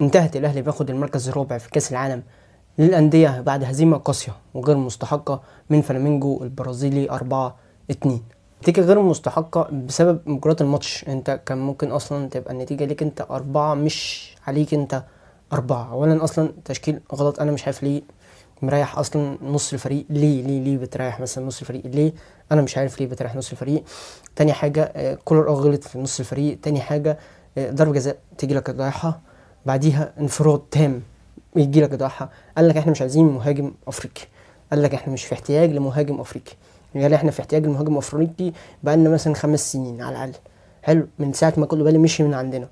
انتهت الأهلي بياخد المركز الرابع في كأس العالم للأندية بعد هزيمة قاسية وغير مستحقة من فلامينجو البرازيلي 4-2. نتيجة غير مستحقة بسبب مجريات الماتش. انت كان ممكن اصلا تبقى النتيجة ليك انت 4 مش عليك انت 4. اولا اصلا تشكيل غلط، انا مش عارف ليه مريح اصلا نص الفريق. ليه بتريح مثلا نص الفريق؟ ليه؟ انا مش عارف ليه بتريح نص الفريق. تاني حاجة كولر غلط في نص الفريق. تاني حاجة ضربة جزاء تيجي لك ضايعها، بعديها انفراد تام يجي لك ضايعها. قال لك احنا مش عايزين مهاجم افريقي، قال لك احنا مش في احتياج لمهاجم افريقي. يعني احنا في احتياج لمهاجم افريقي بقالنا مثلا 5 سنين على الاقل، حلو، من ساعه ما كل بالي مشي من عندنا.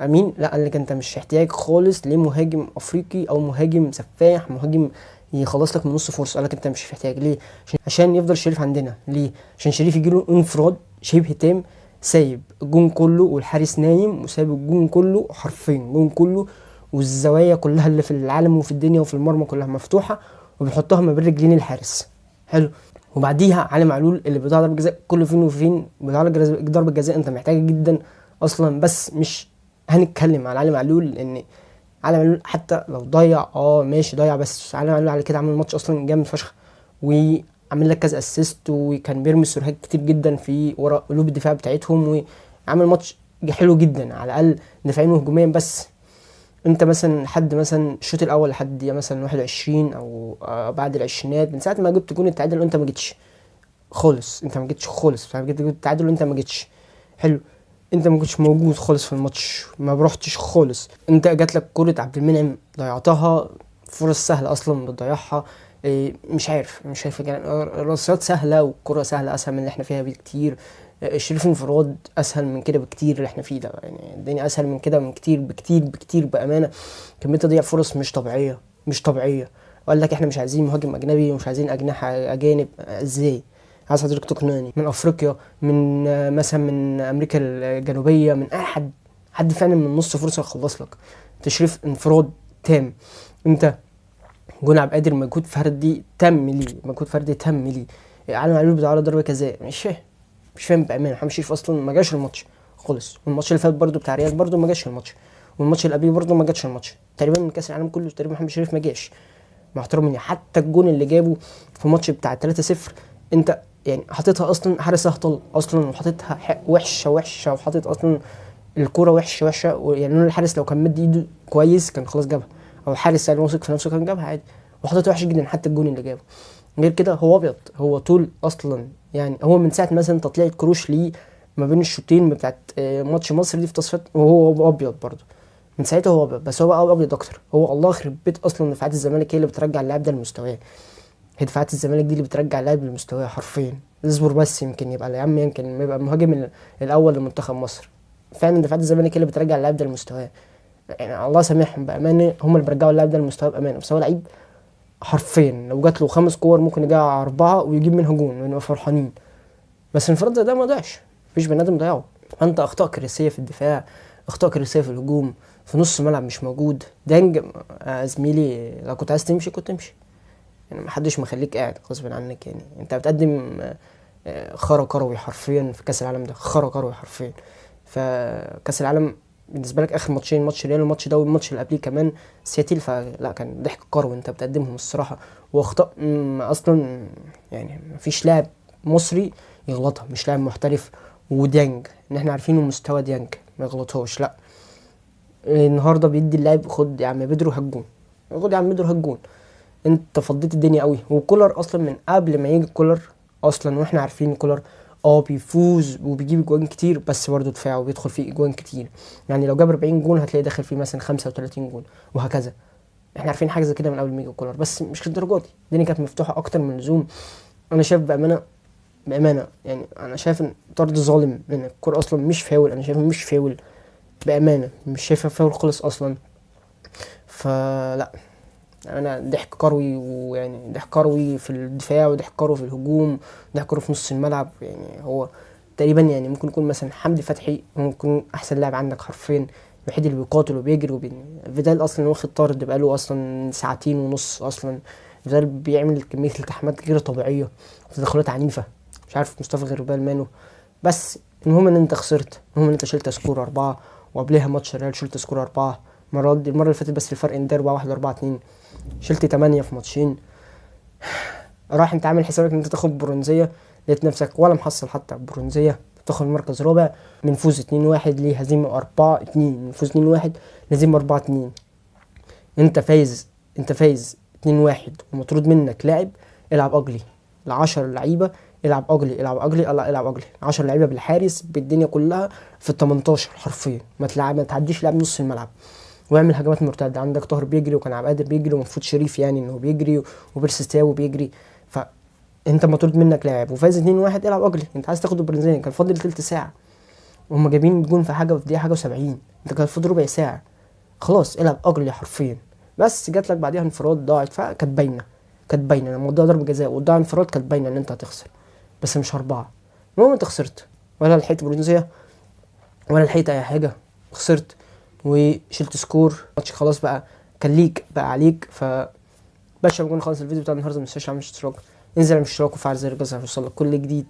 امين لا، قال لك انت مش احتياج خالص لمهاجم افريقي او مهاجم سفاح، مهاجم يخلص لك من نص فرصه. قال لك انت مش في احتياج. ليه؟ عشان يفضل شريف عندنا. ليه؟ عشان شريف يجيله انفراد شبه تام، سايب الجون كله والحارس نايم، وسايب الجون كله حرفيا الجون كله والزوايا كلها اللي في العالم وفي الدنيا وفي المرمى كلها مفتوحه، وبيحطها ما بين رجلين الحارس. حلو. وبعديها علي معلول اللي بيضيع ضربه جزاء كل فين وفين، بيضيع ضربه جزاء انت محتاجه جدا اصلا. بس مش هنتكلم على علي معلول، لان علي معلول حتى لو ضيع ماشي ضيع، بس علي معلول على كده عامل ماتش اصلا جامد فشخ، وعامل لك كذا اسيست، وكان بيرمي سيرفيهات كتير جدا في ورا قلوب الدفاع بتاعتهم، وعامل ماتش حلو جدا على الاقل دفاعيا وهجوميا. بس انت مثلا لحد مثلا الشوط الاول لحد دقيقه مثلا 21 او بعد العشرينات، من ساعه ما جبت جون التعادل وانت ما جيتش خالص، انت ما جيتش خالص، فجبت جون التعادل وانت ما جيتش. حلو. انت ما كنتش موجود خالص في الماتش، ما بروحتش خالص. انت جات لك كرة عبد المنعم ضيعتها، فرص سهله اصلا بتضيعها. مش عارف يعني الرصيات سهله والكرة سهله، اسهل من اللي احنا فيها بكتير. شريف انفراد اسهل من كده بكتير اللي احنا فيه ده، يعني الدنيا اسهل من كده من كتير بكتير بامانه. كميه تضييع فرص مش طبيعيه. وقال لك احنا مش عايزين مهاجم اجنبي ومش عايزين اجنحه اجانب. ازاي؟ عايز حضرتك تقنعني من افريقيا، من مثلا من امريكا الجنوبيه، من اي حد فعلا من نص فرصه يخلص لك. تشريف انفراد تام. انت جون عبد القادر مجهود فردي تم ليه. علي معلول بيضيع ضربه جزاء. مش فاهم بامانه. محمد شريف اصلا ما جاش الماتش خالص، والماتش اللي فات برده بتاع ريال برده ما جاش الماتش، والماتش اللي قبليه برده ما جاش الماتش. تقريبا من كاس العالم كله تقريبا محمد شريف ما جاش، مع احترامي. حتى الجون اللي جابه في الماتش بتاع 3-0 انت يعني حاططها اصلا حارس اهطل اصلا، وحاططها وحشه وحاطط اصلا الكوره وحشه يعني الحارس لو كان مد ايده كويس كان خلاص جابها، او الحارس يعني واثق في نفسه كان جابها عادي. وحاططها وحش جدا حتى الجون اللي جابه. غير كده هو ابيض، هو طول اصلا يعني هو من ساعه مثلا تطليع كروش ليه ما بين الشوطين بتاعت ماتش مصر دي في تصفيات، وهو ابيض برضه من ساعتها. هو ابيض، بس هو بقى ابيض اكتر. هو الله يخرب بيت اصلا دفاعات الزمالك هي اللي بترجع اللاعب ده لمستواه. هي دفاعات الزمالك دي اللي بترجع اللاعب لمستواه حرفيا. اصبر بس يمكن يبقى يا عم، يمكن يبقى المهاجم الاول لمنتخب مصر. فعلا دفاعات الزمالك هي اللي بترجع اللاعب ده لمستواه. يعني الله سامحهم بامانه، هم اللي بيرجعوا اللاعب ده لمستواه بامانه. بس هو لعيب حرفيا لو جات له 5 كور ممكن يجي 4 ويجيب منها جون ونبقى فرحانين. بس انفراد ده ما ضيعش، مفيش بني ادم ضيعه. انت اخطاء كارثيه في الدفاع، اخطاء كارثيه في الهجوم، في نص الملعب مش موجود. دانج زميلي لو كنت عايز تمشي كنت تمشي، يعني محدش مخليك قاعد غصب عنك. يعني انت بتقدم خرا كروي حرفيا في كاس العالم ده، خرا كروي حرفيا. فكاس العالم بالنسبه لك اخر ماتشين، ماتش ريال الماتش ده والماتش اللي قبليه كمان سياتيل، فلا كان ضحك كروي انت بتقدمهم الصراحه. واخطاء اصلا يعني مفيش لاعب مصري يغلطها، مش لاعب محترف. وديانج ان احنا عارفينه مستوى ديانج ما يغلطهاش، لا. النهارده بيدي اللاعب خد يا عم بيدرو هجون، خد يا عم بيدرو هجون. انت فضيت الدنيا قوي. وكولر اصلا من قبل ما يجي كولر اصلا واحنا عارفين كولر بيفوز وبيجيب اجوان كتير، بس برضه دفاعه بيدخل فيه اجوان كتير. يعني لو جاب 40 جون هتلاقي داخل فيه مثلا 35 جون وهكذا. احنا عارفين حاجه زي كده من قبل ما يجي كولر، بس مش للدرجه دي. الدنيا كانت مفتوحه اكتر من اللزوم. انا شايف بامانه يعني انا شايف ان طرد ظالم، لان الكوره اصلا مش فاول. انا شايف مش فاول بامانه، مش شايفها فاول خالص اصلا. فلا، انا ضحك كروي، ويعني ضحك كروي في الدفاع وضحك كروي في الهجوم وضحك كروي في نص الملعب. يعني هو تقريبا يعني ممكن يكون مثلا حمدي فتحي ممكن يكون احسن لاعب عندك حرفيا، الوحيد اللي بيقاتل وبيجري فيدال اصلا واخد طرد بقاله اصلا 2.5 ساعة اصلا. فيدال بيعمل كمية التحامات غير طبيعية وتدخلات عنيفة، مش عارف مصطفى غربال ماله. بس المهم ان انت خسرت، المهم ان انت شلت سكور 4، وقبلها ماتش الريال شلت سكور 4. المره اللي فاتت بس الفرق ان 4-1 4-2. شلت 8 في ماتشين. راح انت عامل حسابك ان انت تاخد برونزيه، لقيت نفسك ولا محصل حتى برونزيه، تاخد مركز رابع من فوز 2-1 لهزيمه 4-2، من فوز 2-1 لهزيمه 4-2. انت فايز 2-1 ومطرود منك لاعب. العب اجلي ل10 لعيبه، العب اجلي العب اجلي الله العب اجلي 10 لعيبه بالحارس بالدنيا كلها في ال 18 حرفيا. ما تعديش لاعب نص الملعب، واعمل هجمات مرتده. عندك طاهر بيجري وكان عبد القادر بيجري ومفروض شريف يعني انه بيجري وبيرسيتاو بيجري. فانت مطرود منك لاعب وفايز 2-1، العب اجلي. انت عايز تاخد البرازيل، كان فاضل تلت ساعه وهم جايبين جون في حاجه في دقيقه حاجه و70، انت كان فاضل ربع ساعه. خلاص العب اجلي حرفيا. بس جات لك بعديها انفراد ضاعت، فكانت باينه لما ضيع ضربه جزاء وضاع انفراد كانت باينه ان انت هتخسر، بس مش 4. المهم انت خسرت، ولا لحقت برونزيه ولا لحقت اي حاجه. خسرت وشلت سكور ماتش خلاص بقى، كان ليك بقى عليك. باشا بكون خلص الفيديو بتاع النهارده، متنساش تعمل اشتراك، انزل اعمل اشتراك وفعل زر الجرس عشان يوصلك كل جديد.